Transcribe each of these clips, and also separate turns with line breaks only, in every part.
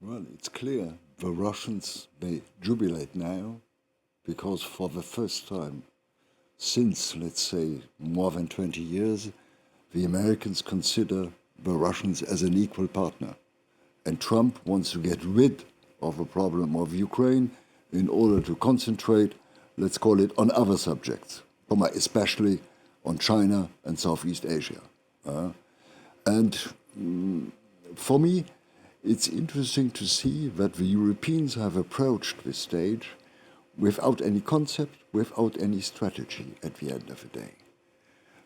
Well, it's clear the Russians, they jubilate now because for the first time since, let's say, more than 20 years, the Americans consider the Russians as an equal partner. And Trump wants to get rid of the problem of Ukraine in order to concentrate, let's call it, on other subjects, especially on China and Southeast Asia. For me, it's interesting to see that the Europeans have approached this stage without any concept, without any strategy at the end of the day.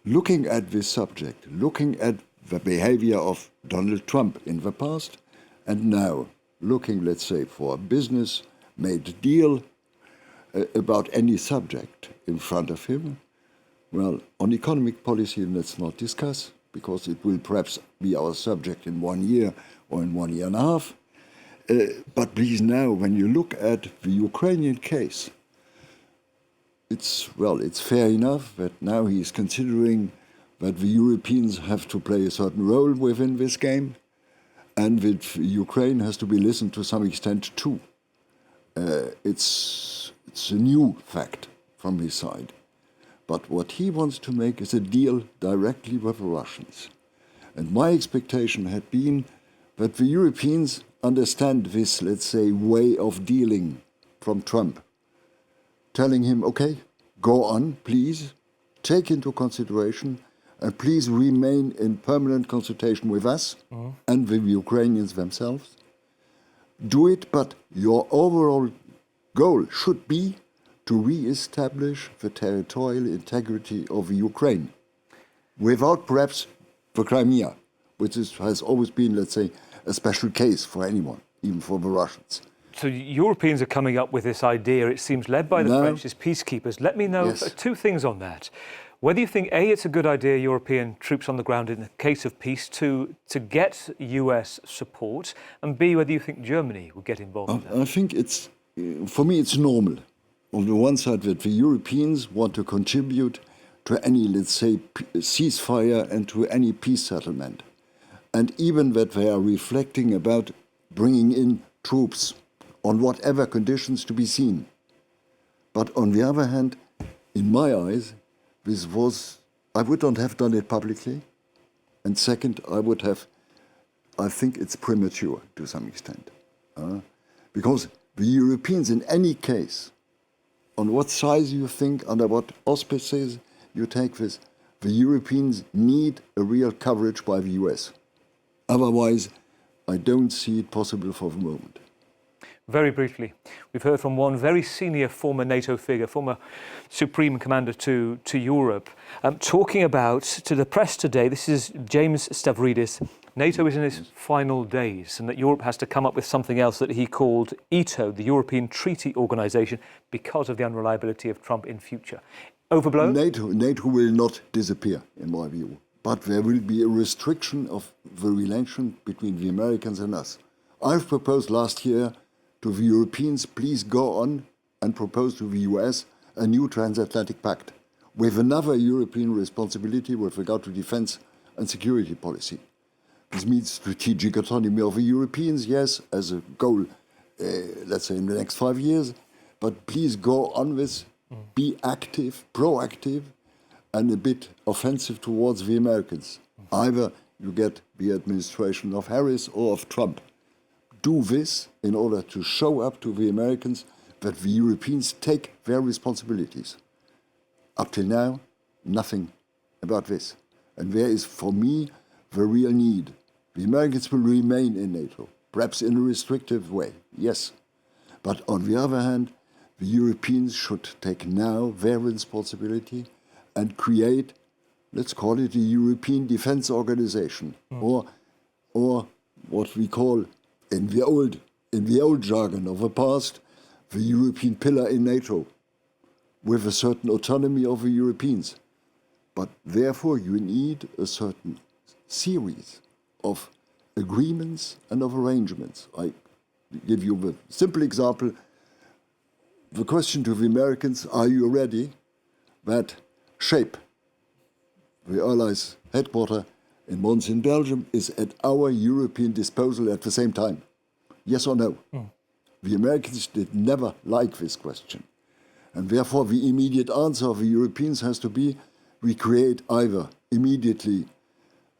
Looking at this subject, looking at the behavior of Donald Trump in the past, and now looking, let's say, for a business-made deal about any subject in front of him, well, on economic policy, let's not discuss, because it will perhaps be our subject in 1 year or in 1 year and a half. But please now, when you look at the Ukrainian case, it's fair enough that now he is considering that the Europeans have to play a certain role within this game, and that Ukraine has to be listened to some extent too. It's a new fact from his side. But what he wants to make is a deal directly with the Russians. And my expectation had been that the Europeans understand this, let's say, way of dealing from Trump, telling him, okay, go on, please, take into consideration, and please remain in permanent consultation with us and with the Ukrainians themselves. Do it, but your overall goal should be to re-establish the territorial integrity of Ukraine, without perhaps the Crimea, which has always been, let's say, a special case for anyone, even for the Russians.
So Europeans are coming up with this idea, it seems, led by the French as peacekeepers. Let me know two things on that. Whether you think, A, it's a good idea, European troops on the ground in the case of peace, to get US support, and B, whether you think Germany would get involved.
I think for me, it's normal. On the one side, that the Europeans want to contribute to any, let's say, ceasefire and to any peace settlement. And even that they are reflecting about bringing in troops on whatever conditions to be seen. But on the other hand, in my eyes, I would not have done it publicly. And second, I think it's premature to some extent. Because the Europeans, in any case, on what size you think, under what auspices you take this, the Europeans need a real coverage by the US. Otherwise, I don't see it possible for the moment.
Very briefly, we've heard from one very senior former NATO figure, former Supreme Commander to Europe, talking about, to the press today, this is James Stavridis, NATO is in its final days and that Europe has to come up with something else that he called ETO, the European Treaty Organization, because of the unreliability of Trump in future. Overblown?
NATO will not disappear, in my view, but there will be a restriction of the relation between the Americans and us. I've proposed last year to the Europeans, please go on and propose to the US a new transatlantic pact with another European responsibility with regard to defense and security policy. This means strategic autonomy of the Europeans, yes, as a goal, let's say in the next 5 years, but please go on with, be active, proactive, and a bit offensive towards the Americans. Either you get the administration of Harris or of Trump. Do this in order to show up to the Americans that the Europeans take their responsibilities. Up till now, nothing about this. And there is, for me, the real need. The Americans will remain in NATO, perhaps in a restrictive way, yes. But on the other hand, the Europeans should take now their responsibility and create, let's call it a European Defense Organization, or what we call in the old jargon of the past, the European pillar in NATO, with a certain autonomy of the Europeans. But therefore you need a certain series of agreements and of arrangements. I give you a simple example. The question to the Americans, are you ready that SHAPE, the Allies headquarters in Mons in Belgium, is at our European disposal at the same time? Yes or no? The Americans did never like this question. And therefore the immediate answer of the Europeans has to be, we create either immediately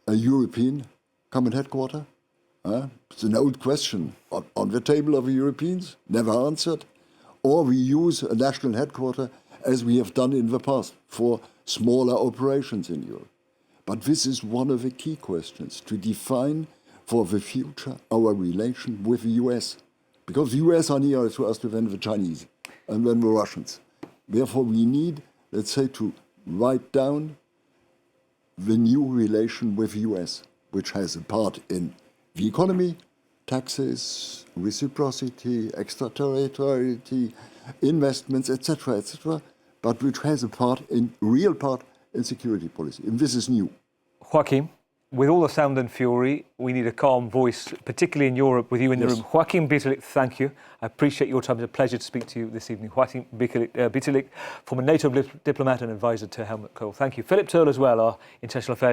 a European common headquarter. It's an old question on the table of the Europeans, never answered. Or we use a national headquarter as we have done in the past for smaller operations in Europe. But this is one of the key questions, to define for the future our relation with the US. Because the US are nearer to us than the Chinese and then the Russians. Therefore, we need, let's say, to write down the new relation with the US, which has a part in the economy, taxes, reciprocity, extraterritoriality, investments, etc., but which has a real part in security policy. And this is new.
Joachim, with all the sound and fury, we need a calm voice, particularly in Europe, with you in the room. Joachim Bitterlich, thank you. I appreciate your time. It's a pleasure to speak to you this evening. Joachim Bitterlich, former NATO diplomat and advisor to Helmut Kohl. Thank you. Philip Turle as well, our international affairs